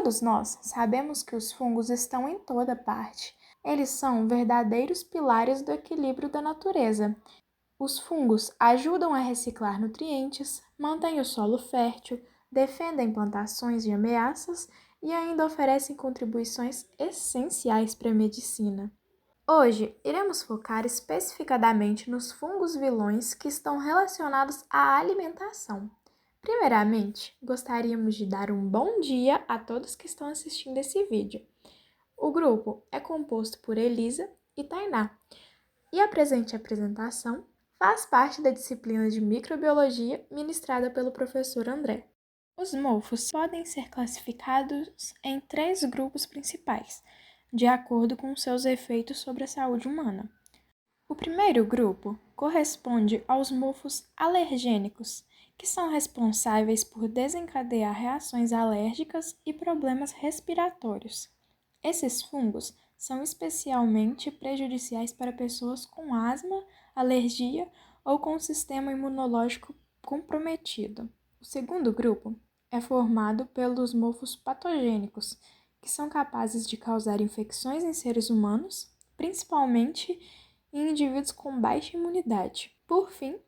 Todos nós sabemos que os fungos estão em toda parte. Eles são verdadeiros pilares do equilíbrio da natureza. Os fungos ajudam a reciclar nutrientes, mantêm o solo fértil, defendem plantações de ameaças e ainda oferecem contribuições essenciais para a medicina. Hoje, iremos focar especificadamente nos fungos vilões que estão relacionados à alimentação. Primeiramente, gostaríamos de dar um bom dia a todos que estão assistindo esse vídeo. O grupo é composto por Elisa e Tainá, e a presente apresentação faz parte da disciplina de microbiologia ministrada pelo professor André. Os mofos podem ser classificados em 3 grupos principais, de acordo com seus efeitos sobre a saúde humana. O primeiro grupo corresponde aos mofos alergênicos, que são responsáveis por desencadear reações alérgicas e problemas respiratórios. Esses fungos são especialmente prejudiciais para pessoas com asma, alergia ou com o sistema imunológico comprometido. O segundo grupo é formado pelos mofos patogênicos, que são capazes de causar infecções em seres humanos, principalmente em indivíduos com baixa imunidade. Por fim,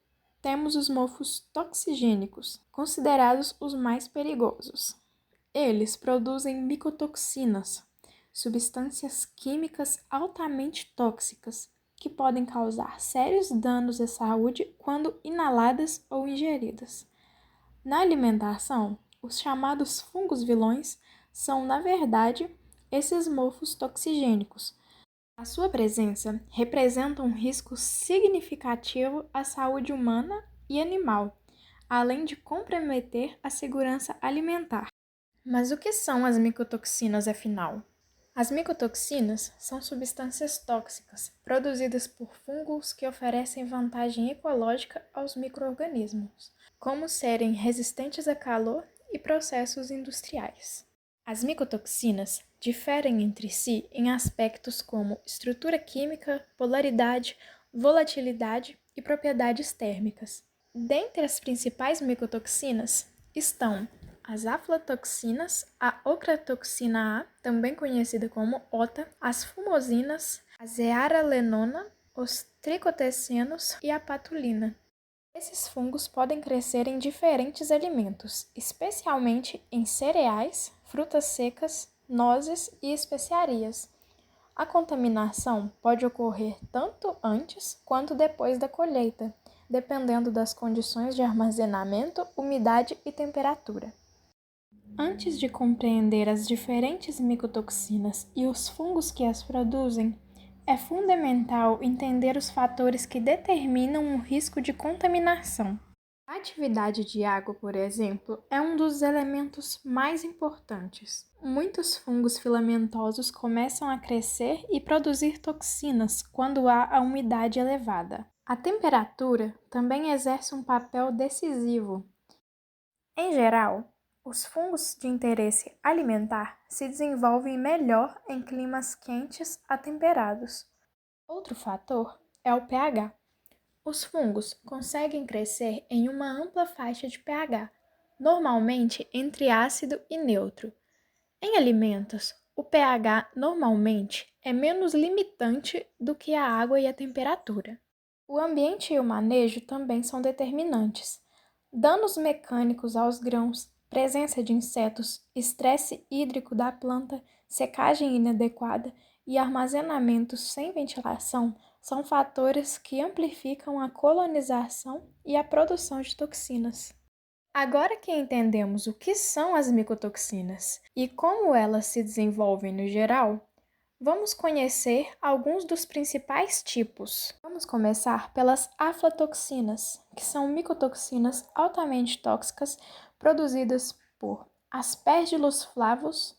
temos os mofos toxigênicos, considerados os mais perigosos. Eles produzem micotoxinas, substâncias químicas altamente tóxicas, que podem causar sérios danos à saúde quando inaladas ou ingeridas. Na alimentação, os chamados fungos vilões são, na verdade, esses mofos toxigênicos. A sua presença representa um risco significativo à saúde humana e animal, além de comprometer a segurança alimentar. Mas o que são as micotoxinas, afinal? As micotoxinas são substâncias tóxicas produzidas por fungos que oferecem vantagem ecológica aos micro-organismos, como serem resistentes a calor e processos industriais. As micotoxinas diferem entre si em aspectos como estrutura química, polaridade, volatilidade e propriedades térmicas. Dentre as principais micotoxinas estão as aflatoxinas, a ocratoxina A, também conhecida como OTA, as fumosinas, a zearalenona, os tricotecenos e a patulina. Esses fungos podem crescer em diferentes alimentos, especialmente em cereais, frutas secas, nozes e especiarias. A contaminação pode ocorrer tanto antes quanto depois da colheita, dependendo das condições de armazenamento, umidade e temperatura. Antes de compreender as diferentes micotoxinas e os fungos que as produzem, é fundamental entender os fatores que determinam o risco de contaminação. A atividade de água, por exemplo, é um dos elementos mais importantes. Muitos fungos filamentosos começam a crescer e produzir toxinas quando há a umidade elevada. A temperatura também exerce um papel decisivo. Em geral, os fungos de interesse alimentar se desenvolvem melhor em climas quentes a temperados. Outro fator é o pH. Os fungos conseguem crescer em uma ampla faixa de pH, normalmente entre ácido e neutro. Em alimentos, o pH normalmente é menos limitante do que a água e a temperatura. O ambiente e o manejo também são determinantes. Danos mecânicos aos grãos, presença de insetos, estresse hídrico da planta, secagem inadequada e armazenamento sem ventilação são fatores que amplificam a colonização e a produção de toxinas. Agora que entendemos o que são as micotoxinas e como elas se desenvolvem no geral, vamos conhecer alguns dos principais tipos. Vamos começar pelas aflatoxinas, que são micotoxinas altamente tóxicas produzidas por Aspergillus flavus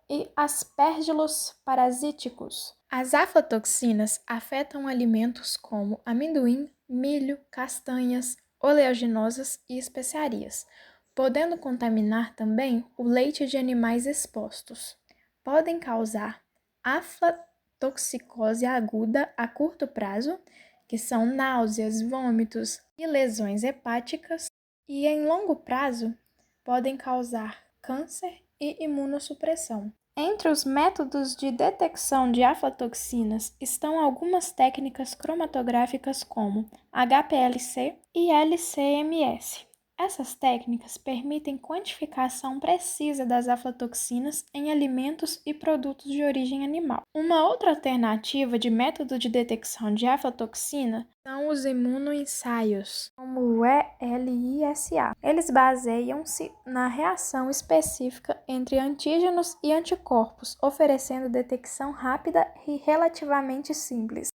e Aspergillus parasiticus. As aflatoxinas afetam alimentos como amendoim, milho, castanhas, oleaginosas e especiarias, podendo contaminar também o leite de animais expostos. Podem causar aflatoxicose aguda a curto prazo, que são náuseas, vômitos e lesões hepáticas, e em longo prazo podem causar câncer e imunossupressão. Entre os métodos de detecção de aflatoxinas estão algumas técnicas cromatográficas como HPLC e LC-MS. Essas técnicas permitem quantificação precisa das aflatoxinas em alimentos e produtos de origem animal. Uma outra alternativa de método de detecção de aflatoxina são os imunoensaios, como o ELISA. Eles baseiam-se na reação específica entre antígenos e anticorpos, oferecendo detecção rápida e relativamente simples.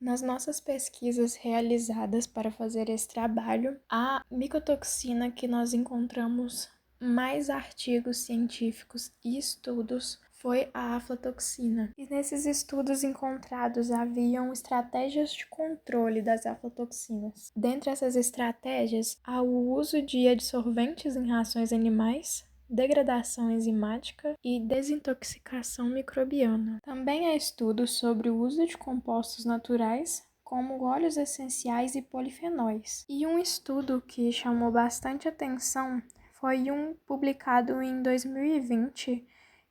Nas nossas pesquisas realizadas para fazer esse trabalho, a micotoxina que nós encontramos mais artigos científicos e estudos foi a aflatoxina. E nesses estudos encontrados haviam estratégias de controle das aflatoxinas. Dentre essas estratégias, há o uso de adsorventes em rações animais, degradação enzimática e desintoxicação microbiana. Também há estudos sobre o uso de compostos naturais, como óleos essenciais e polifenóis. E um estudo que chamou bastante atenção foi um publicado em 2020,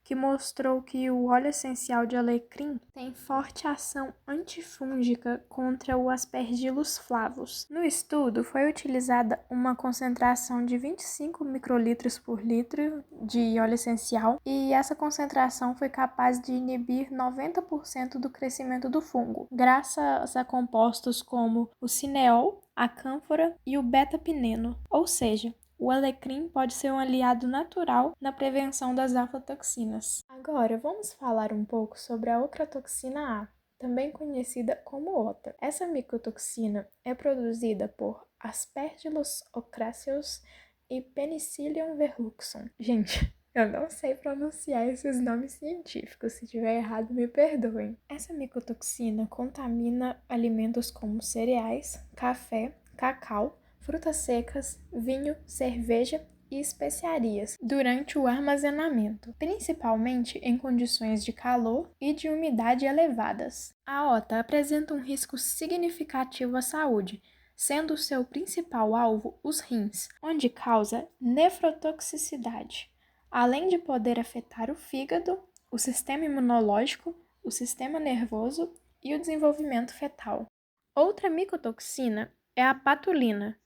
que mostrou que o óleo essencial de alecrim tem forte ação antifúngica contra o Aspergillus flavus. No estudo, foi utilizada uma concentração de 25 microlitros por litro de óleo essencial e essa concentração foi capaz de inibir 90% do crescimento do fungo, graças a compostos como o cineol, a cânfora e o beta-pineno, ou seja, o alecrim pode ser um aliado natural na prevenção das aflatoxinas. Agora, vamos falar um pouco sobre a ocratoxina A, também conhecida como OTA. Essa micotoxina é produzida por Aspergillus ocraceus e Penicillium verrucum. Gente, eu não sei pronunciar esses nomes científicos, se tiver errado me perdoem. Essa micotoxina contamina alimentos como cereais, café, cacau, frutas secas, vinho, cerveja e especiarias durante o armazenamento, principalmente em condições de calor e de umidade elevadas. A OTA apresenta um risco significativo à saúde, sendo seu principal alvo os rins, onde causa nefrotoxicidade, além de poder afetar o fígado, o sistema imunológico, o sistema nervoso e o desenvolvimento fetal. Outra micotoxina é a patulina,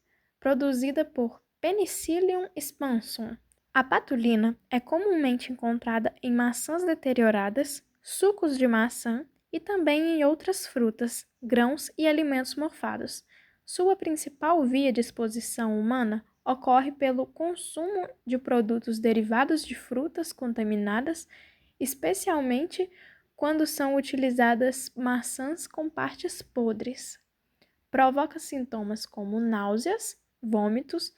produzida por Penicillium expansum. A patulina é comumente encontrada em maçãs deterioradas, sucos de maçã e também em outras frutas, grãos e alimentos morfados. Sua principal via de exposição humana ocorre pelo consumo de produtos derivados de frutas contaminadas, especialmente quando são utilizadas maçãs com partes podres. Provoca sintomas como náuseas, vômitos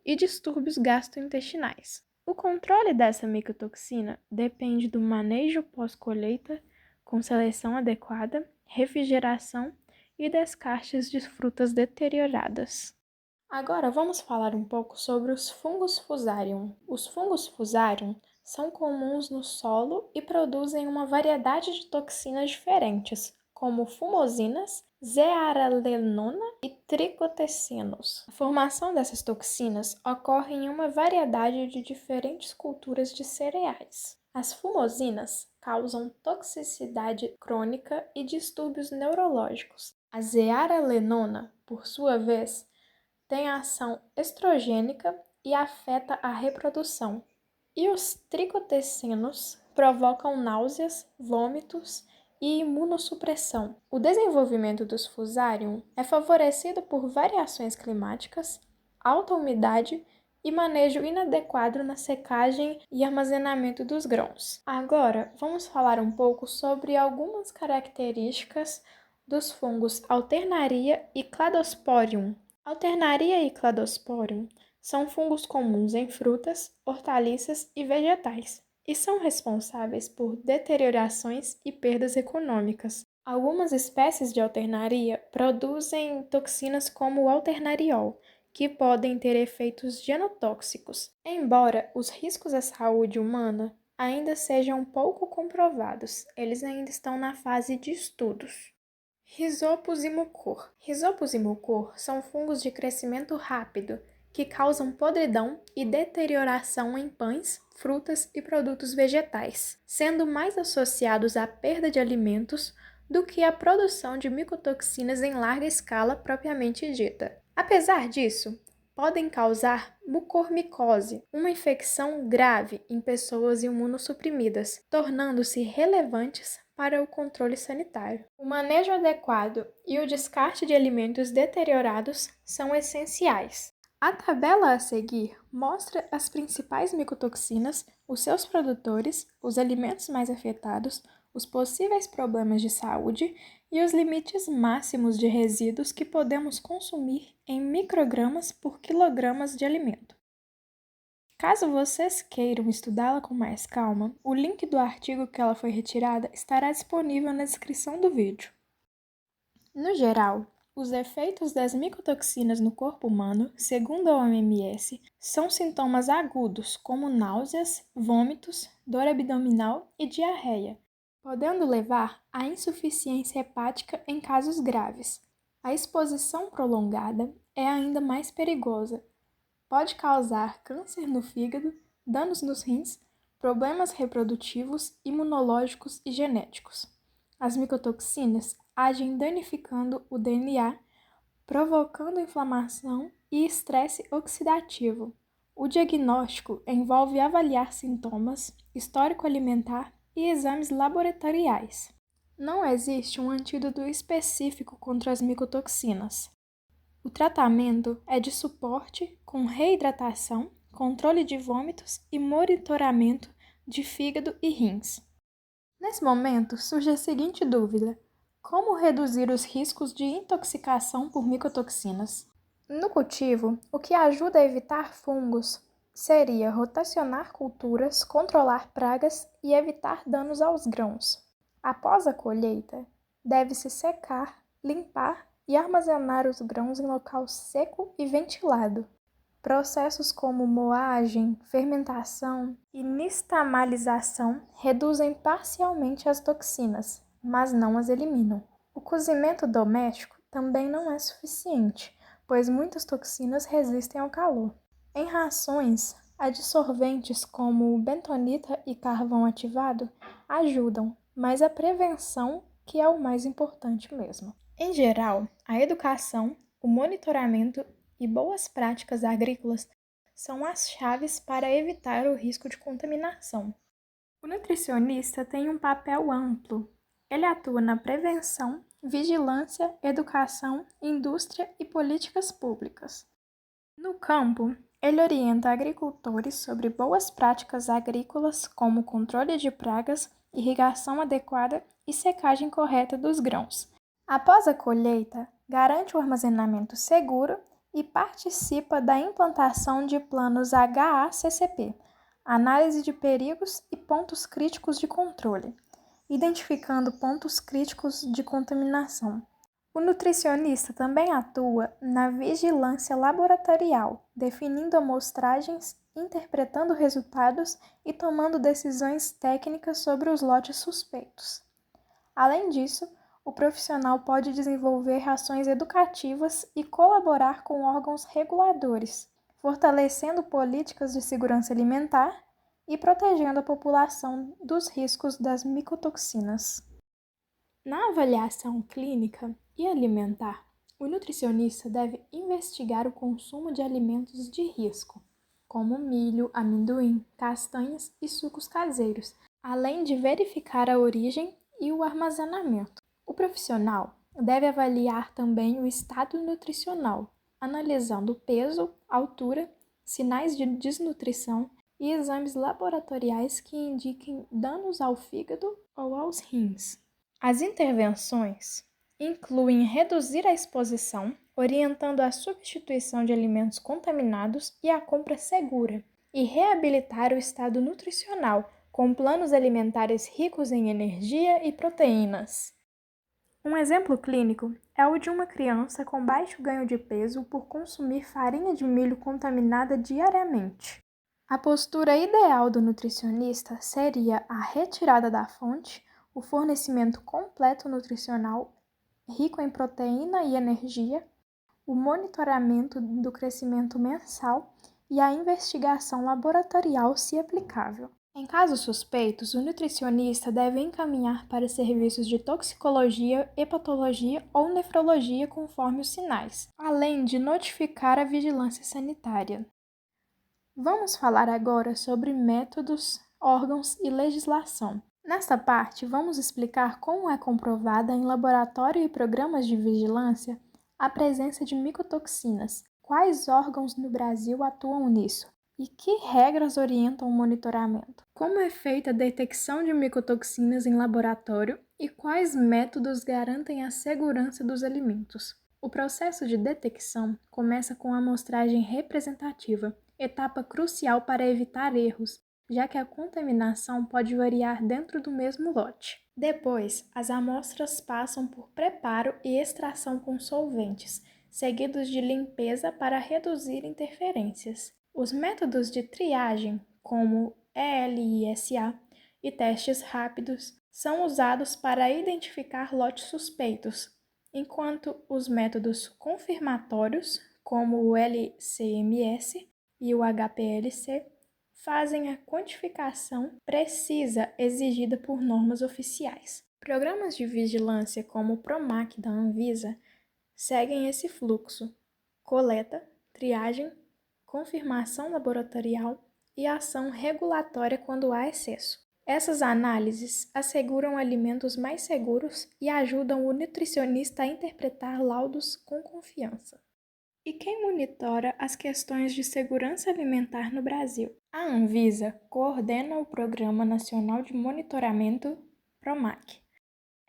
e distúrbios gastrointestinais. O controle dessa micotoxina depende do manejo pós-colheita, com seleção adequada, refrigeração e descartes de frutas deterioradas. Agora vamos falar um pouco sobre os fungos Fusarium. Os fungos Fusarium são comuns no solo e produzem uma variedade de toxinas diferentes, como fumosinas, zearalenona e tricotecinos. A formação dessas toxinas ocorre em uma variedade de diferentes culturas de cereais. As fumosinas causam toxicidade crônica e distúrbios neurológicos. A zearalenona, por sua vez, tem ação estrogênica e afeta a reprodução. E os tricotecinos provocam náuseas, vômitos e imunossupressão. O desenvolvimento dos Fusarium é favorecido por variações climáticas, alta umidade e manejo inadequado na secagem e armazenamento dos grãos. Agora, vamos falar um pouco sobre algumas características dos fungos Alternaria e Cladosporium. Alternaria e Cladosporium são fungos comuns em frutas, hortaliças e vegetais, e são responsáveis por deteriorações e perdas econômicas. Algumas espécies de alternaria produzem toxinas como o alternariol, que podem ter efeitos genotóxicos, embora os riscos à saúde humana ainda sejam pouco comprovados, eles ainda estão na fase de estudos. Rhizopus e mucor. Rhizopus e mucor são fungos de crescimento rápido que causam podridão e deterioração em pães, frutas e produtos vegetais, sendo mais associados à perda de alimentos do que à produção de micotoxinas em larga escala propriamente dita. Apesar disso, podem causar mucormicose, uma infecção grave em pessoas imunossuprimidas, tornando-se relevantes para o controle sanitário. O manejo adequado e o descarte de alimentos deteriorados são essenciais. A tabela a seguir mostra as principais micotoxinas, os seus produtores, os alimentos mais afetados, os possíveis problemas de saúde e os limites máximos de resíduos que podemos consumir em microgramas por quilogramas de alimento. Caso vocês queiram estudá-la com mais calma, o link do artigo que ela foi retirada estará disponível na descrição do vídeo. No geral, os efeitos das micotoxinas no corpo humano, segundo a OMS, são sintomas agudos como náuseas, vômitos, dor abdominal e diarreia, podendo levar à insuficiência hepática em casos graves. A exposição prolongada é ainda mais perigosa. Pode causar câncer no fígado, danos nos rins, problemas reprodutivos, imunológicos e genéticos. As micotoxinas agem danificando o DNA, provocando inflamação e estresse oxidativo. O diagnóstico envolve avaliar sintomas, histórico alimentar e exames laboratoriais. Não existe um antídoto específico contra as micotoxinas. O tratamento é de suporte com reidratação, controle de vômitos e monitoramento de fígado e rins. Nesse momento, surge a seguinte dúvida: como reduzir os riscos de intoxicação por micotoxinas? No cultivo, o que ajuda a evitar fungos seria rotacionar culturas, controlar pragas e evitar danos aos grãos. Após a colheita, deve-se secar, limpar e armazenar os grãos em local seco e ventilado. Processos como moagem, fermentação e nixtamalização reduzem parcialmente as toxinas, mas não as eliminam. O cozimento doméstico também não é suficiente, pois muitas toxinas resistem ao calor. Em rações, adsorventes como bentonita e carvão ativado ajudam, mas a prevenção que é o mais importante mesmo. Em geral, a educação, o monitoramento e boas práticas agrícolas são as chaves para evitar o risco de contaminação. O nutricionista tem um papel amplo. Ele atua na prevenção, vigilância, educação, indústria e políticas públicas. No campo, ele orienta agricultores sobre boas práticas agrícolas como controle de pragas, irrigação adequada e secagem correta dos grãos. Após a colheita, garante o armazenamento seguro e participa da implantação de planos HACCP, análise de perigos e pontos críticos de controle, identificando pontos críticos de contaminação. O nutricionista também atua na vigilância laboratorial, definindo amostragens, interpretando resultados e tomando decisões técnicas sobre os lotes suspeitos. Além disso, o profissional pode desenvolver ações educativas e colaborar com órgãos reguladores, fortalecendo políticas de segurança alimentar e protegendo a população dos riscos das micotoxinas. Na avaliação clínica e alimentar, o nutricionista deve investigar o consumo de alimentos de risco, como milho, amendoim, castanhas e sucos caseiros, além de verificar a origem e o armazenamento. O profissional deve avaliar também o estado nutricional, analisando peso, altura, sinais de desnutrição e exames laboratoriais que indiquem danos ao fígado ou aos rins. As intervenções incluem reduzir a exposição, orientando a substituição de alimentos contaminados e a compra segura, e reabilitar o estado nutricional, com planos alimentares ricos em energia e proteínas. Um exemplo clínico é o de uma criança com baixo ganho de peso por consumir farinha de milho contaminada diariamente. A postura ideal do nutricionista seria a retirada da fonte, o fornecimento completo nutricional, rico em proteína e energia, o monitoramento do crescimento mensal e a investigação laboratorial, se aplicável. Em casos suspeitos, o nutricionista deve encaminhar para serviços de toxicologia, hepatologia ou nefrologia conforme os sinais, além de notificar a vigilância sanitária. Vamos falar agora sobre métodos, órgãos e legislação. Nesta parte, vamos explicar como é comprovada em laboratório e programas de vigilância a presença de micotoxinas, quais órgãos no Brasil atuam nisso e que regras orientam o monitoramento, como é feita a detecção de micotoxinas em laboratório e quais métodos garantem a segurança dos alimentos. O processo de detecção começa com a amostragem representativa, etapa crucial para evitar erros, já que a contaminação pode variar dentro do mesmo lote. Depois, as amostras passam por preparo e extração com solventes, seguidos de limpeza para reduzir interferências. Os métodos de triagem, como ELISA e testes rápidos, são usados para identificar lotes suspeitos, enquanto os métodos confirmatórios, como o LCMS e o HPLC, fazem a quantificação precisa exigida por normas oficiais. Programas de vigilância como o PROMAC da Anvisa seguem esse fluxo: coleta, triagem, confirmação laboratorial e ação regulatória quando há excesso. Essas análises asseguram alimentos mais seguros e ajudam o nutricionista a interpretar laudos com confiança. E quem monitora as questões de segurança alimentar no Brasil? A Anvisa coordena o Programa Nacional de Monitoramento, PROMAC.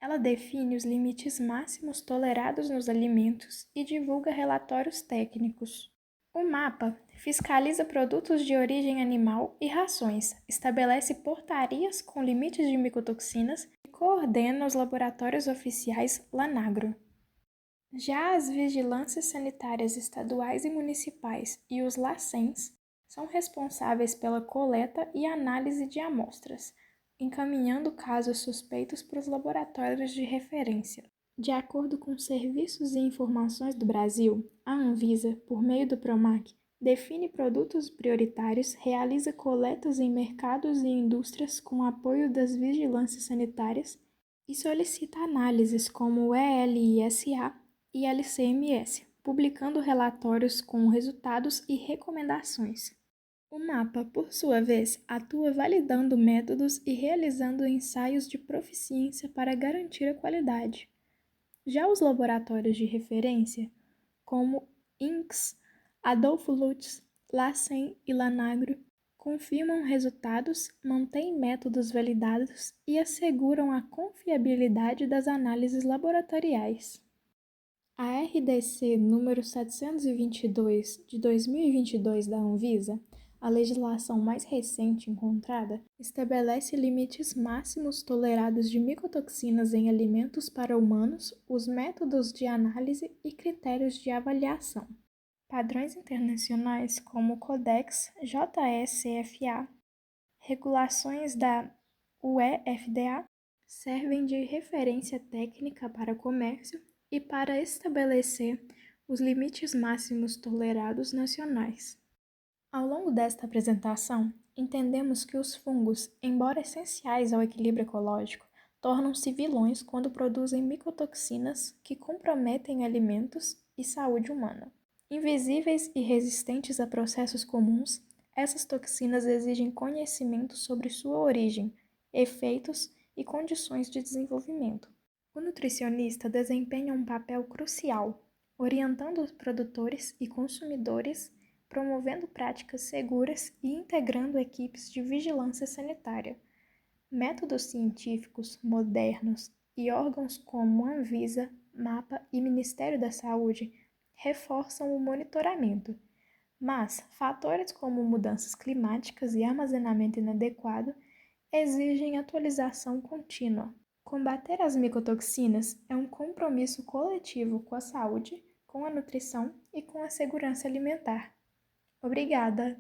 Ela define os limites máximos tolerados nos alimentos e divulga relatórios técnicos. O MAPA fiscaliza produtos de origem animal e rações, estabelece portarias com limites de micotoxinas e coordena os laboratórios oficiais LANAGRO. Já as vigilâncias sanitárias estaduais e municipais e os LACENS são responsáveis pela coleta e análise de amostras, encaminhando casos suspeitos para os laboratórios de referência. De acordo com Serviços e Informações do Brasil, a Anvisa, por meio do PROMAC, define produtos prioritários, realiza coletas em mercados e indústrias com apoio das vigilâncias sanitárias e solicita análises como o ELISA e LCMS, publicando relatórios com resultados e recomendações. O MAPA, por sua vez, atua validando métodos e realizando ensaios de proficiência para garantir a qualidade. Já os laboratórios de referência, como INCS, Adolfo Lutz, LACEN e LANAGRO, confirmam resultados, mantêm métodos validados e asseguram a confiabilidade das análises laboratoriais. A RDC número 722 de 2022 da Anvisa, a legislação mais recente encontrada, estabelece limites máximos tolerados de micotoxinas em alimentos para humanos, os métodos de análise e critérios de avaliação. Padrões internacionais como o Codex JSFA, regulações da UEFDA, servem de referência técnica para o comércio e para estabelecer os limites máximos tolerados nacionais. Ao longo desta apresentação, entendemos que os fungos, embora essenciais ao equilíbrio ecológico, tornam-se vilões quando produzem micotoxinas que comprometem alimentos e saúde humana. Invisíveis e resistentes a processos comuns, essas toxinas exigem conhecimento sobre sua origem, efeitos e condições de desenvolvimento. O nutricionista desempenha um papel crucial, orientando os produtores e consumidores, promovendo práticas seguras e integrando equipes de vigilância sanitária. Métodos científicos modernos e órgãos como Anvisa, MAPA e Ministério da Saúde reforçam o monitoramento, mas fatores como mudanças climáticas e armazenamento inadequado exigem atualização contínua. Combater as micotoxinas é um compromisso coletivo com a saúde, com a nutrição e com a segurança alimentar. Obrigada!